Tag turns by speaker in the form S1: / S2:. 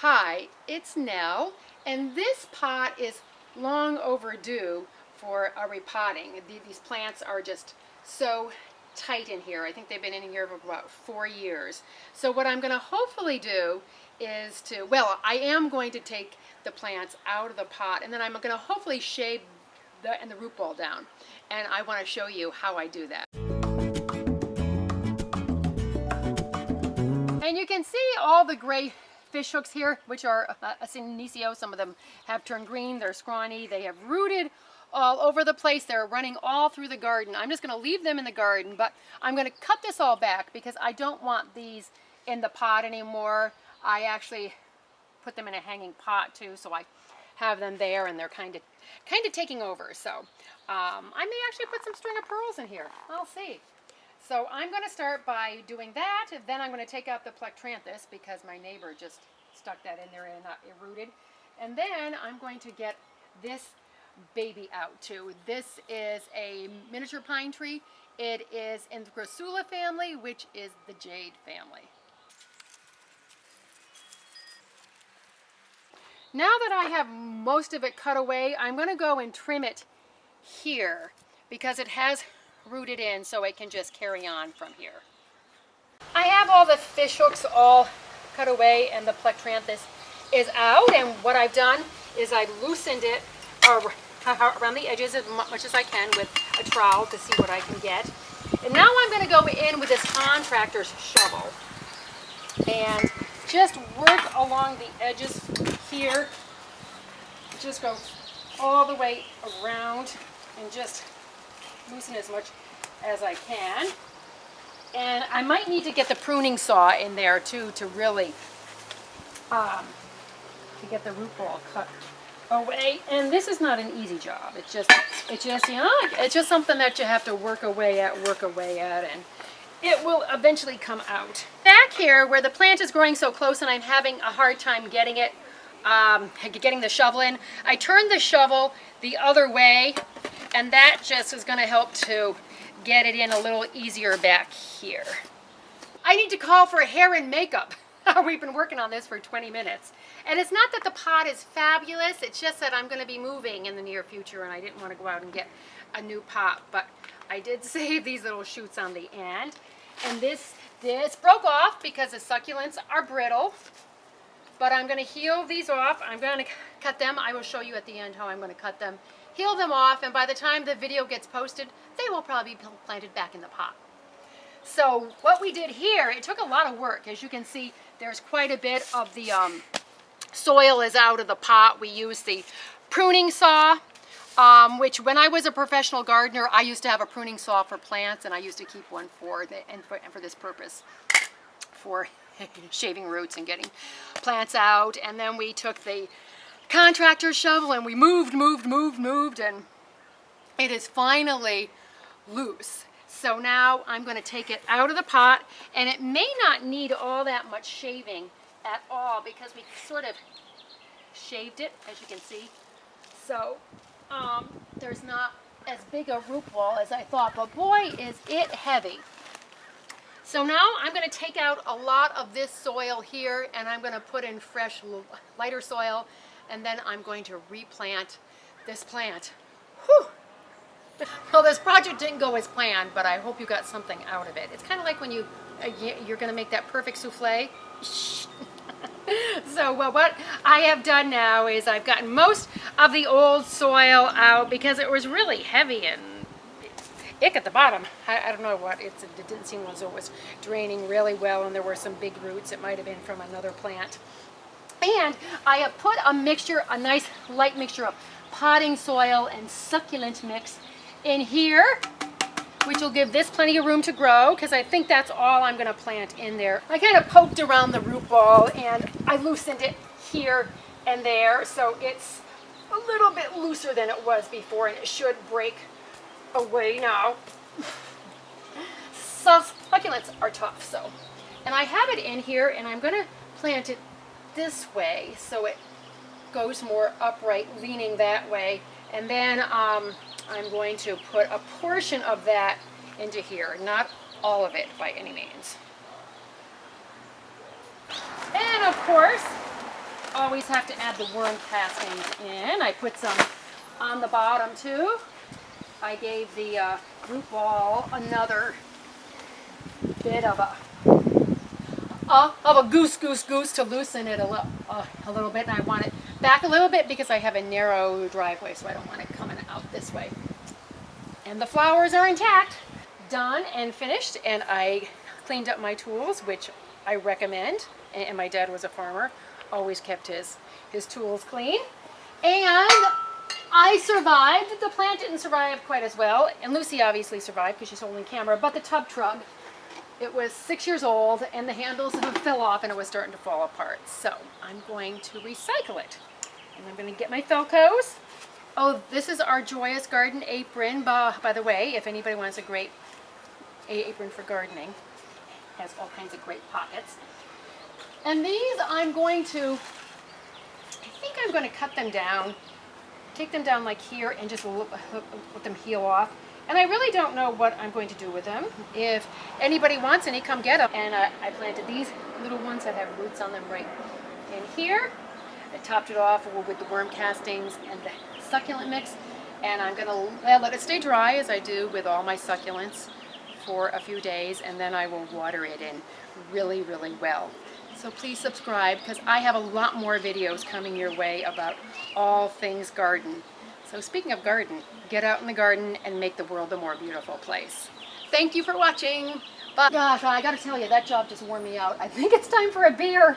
S1: Hi, it's Nell, and this pot is long overdue for a repotting. These plants are just so tight in here. I think they've been in here for about 4 years. So what I'm going to hopefully do is I am going to take the plants out of the pot, and then I'm going to hopefully shade the root ball down. And I want to show you how I do that. And you can see all the gray fish hooks here, which are Acinicio. Some of them have turned green, they're scrawny, they have rooted all over the place. They're running all through the garden. I'm just going to leave them in the garden, but I'm going to cut this all back because I don't want these in the pot anymore. I actually put them in a hanging pot too, so I have them there and they're kind of taking over. So I may actually put some string of pearls in here. I'll see. So I'm going to start by doing that. Then I'm going to take out the plectranthus because my neighbor just stuck that in there and it rooted. And then I'm going to get this baby out too. This is a miniature pine tree. It is in the Crassula family, which is the jade family. Now that I have most of it cut away, I'm going to go and trim it here because it has rooted in, so it can just carry on from here. I have all the fish hooks all cut away and the plectranthus is out, and what I've done is I've loosened it around the edges as much as I can with a trowel to see what I can get. And now I'm going to go in with this contractor's shovel and just work along the edges here. Just go all the way around and just loosen as much as I can. And I might need to get the pruning saw in there too to really to get the root ball cut away. And this is not an easy job. It's just it's just something that you have to work away at, and it will eventually come out. Back here where the plant is growing so close and I'm having a hard time getting it getting the shovel in, I turned the shovel the other way, and that just is going to help to get it in a little easier back here. I need to call for hair and makeup. We've been working on this for 20 minutes. And it's not that the pot is fabulous, it's just that I'm going to be moving in the near future and I didn't want to go out and get a new pot. But I did save these little shoots on the end. And this broke off because the succulents are brittle. But I'm going to heal these off. I'm going to cut them. I will show you at the end how I'm going to cut them, heal them off, and by the time the video gets posted, they will probably be planted back in the pot. So what we did here, it took a lot of work. As you can see, there's quite a bit of the soil is out of the pot. We used the pruning saw, which when I was a professional gardener, I used to have a pruning saw for plants, and I used to keep one for this purpose, for shaving roots and getting plants out. And then we took the contractor shovel and we moved, and it is finally loose. So now I'm going to take it out of the pot, and it may not need all that much shaving at all because we sort of shaved it, as you can see. So there's not as big a root ball as I thought, but boy is it heavy. So now I'm going to take out a lot of this soil here, and I'm going to put in fresh, lighter soil, and then I'm going to replant this plant. Whew! Well, this project didn't go as planned, but I hope you got something out of it. It's kind of like when you're going to make that perfect souffle. So what I have done now is I've gotten most of the old soil out because it was really heavy and ick at the bottom. I don't know what, it didn't seem as though it was draining really well, and there were some big roots. It might have been from another plant. And I have put a nice light mixture of potting soil and succulent mix in here, which will give this plenty of room to grow because I think that's all I'm going to plant in there. I kind of poked around the root ball and I loosened it here and there, so it's a little bit looser than it was before, and it should break away now. Succulents are tough, so. And I have it in here, and I'm going to plant it this way so it goes more upright, leaning that way. And then I'm going to put a portion of that into here, not all of it by any means. And of course, always have to add the worm castings in. I put some on the bottom too. I gave the root ball another bit of a goose to loosen it a little bit, and I want it back a little bit because I have a narrow driveway, so I don't want it coming out this way. And the flowers are intact, done and finished, and I cleaned up my tools, which I recommend, and my dad was a farmer, always kept his tools clean. And I survived. The plant didn't survive quite as well, and Lucy obviously survived because she's holding camera, but the tub trug, it was 6 years old, and the handles fell off, and it was starting to fall apart. So I'm going to recycle it. And I'm going to get my Felcos. Oh, this is our Joyous Garden apron. By the way, if anybody wants a great apron for gardening, it has all kinds of great pockets. And these I think I'm going to cut them down, take them down like here, and just let them heal off. And I really don't know what I'm going to do with them. If anybody wants any, come get them. And I planted these little ones that have roots on them right in here. I topped it off with the worm castings and the succulent mix. And I'm going to let it stay dry, as I do with all my succulents, for a few days. And then I will water it in really, really well. So please subscribe, because I have a lot more videos coming your way about all things garden. So speaking of garden, get out in the garden and make the world a more beautiful place. Thank you for watching. But gosh, I gotta tell you, that job just wore me out. I think it's time for a beer.